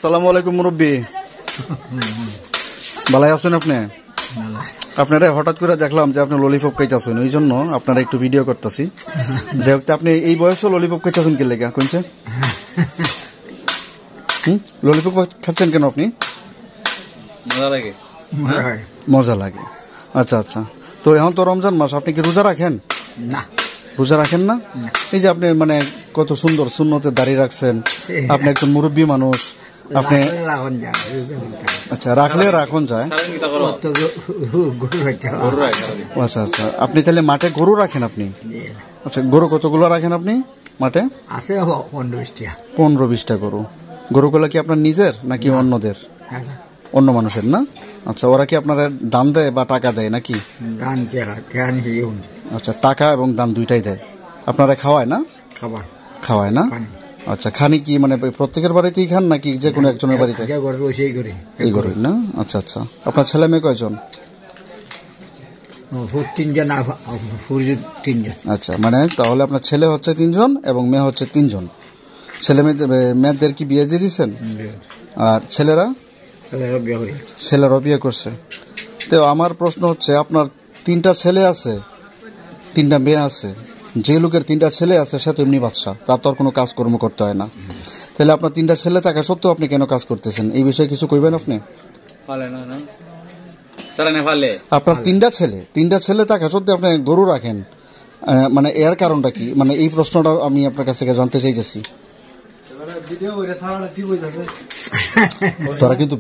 সালামু আলাইকুম মুরব্বী, ভালো আছেন আপনি? আপনারা হঠাৎ করে দেখলাম যে আপনি ললিপপ খাইতেছেন, ওই জন্য আপনারা একটু ভিডিও করতেছি। যেহেতু আপনি এই বয়সে ললিপপ খাইতেছেন কি লেগে কোনছে? ললিপপ খাচ্ছেন কেন আপনি? মজা লাগে। মজা লাগে। আচ্ছা আচ্ছা, তো এখন তো রমজান মাস, আপনি কি রোজা রাখেন? না, রোজা রাখেন না? এই যে আপনি মানে কত সুন্দর সুন্নতে দাঁড়িয়ে রাখছেন, আপনি একজন মুরব্বী মানুষ, আপনি আচ্ছা রাখলে রাখুন যায়। আচ্ছা আচ্ছা, আপনি তাহলে মাঠে গরু রাখেন আপনি? আচ্ছা, গরু কতগুলো রাখেন আপনি মাঠে? আছে 15-20টা গরু। গরুগুলো কি আপনার নিজের নাকি অন্যদের? অন্য মানুষের না? আচ্ছা, ওরা কি আপনারা দান দেয় বা টাকা দেয় নাকি? আচ্ছা, টাকা এবং দান দুইটাই দেয়। আপনারা খাওয়ায় না? খাওয়ায় না? আচ্ছা, খানি কি মানে প্রত্যেকের বাড়িতেই খান নাকি যে কোনো একজনের বাড়িতে? এই গরুই না? আচ্ছা আচ্ছা, আপনার ছেলে মেয়ে কয়জন? 3জন। আচ্ছা, মানে তাহলে আপনার ছেলে হচ্ছে 3জন এবং মেয়ে হচ্ছে 3জন। ছেলে মেয়েদের কি বিয়ে দিয়ে দিচ্ছেন? আর ছেলেরা বিয়ে করছে। তো আমার প্রশ্ন হচ্ছে, আপনার 3টা ছেলে আছে, 3টা মেয়ে আছে, যে লোকের 3টা ছেলে আছে সে তো এমনি বাদশা, তার তো আর কোনো কাজকর্ম করতে হয় না। তাহলে আপনার 3টা ছেলে থাকা সত্ত্বেও আপনি কেন কাজ করতেছেন? এই বিষয়ে কিছু কইবেন আপনি? আপনার 3টা ছেলে থাকা সত্ত্বেও আপনি গরু রাখেন, মানে এর কারণটা কি? মানে এই প্রশ্নটা আমি আপনার কাছ থেকে জানতে চাইতেছি। তোরা কিন্তু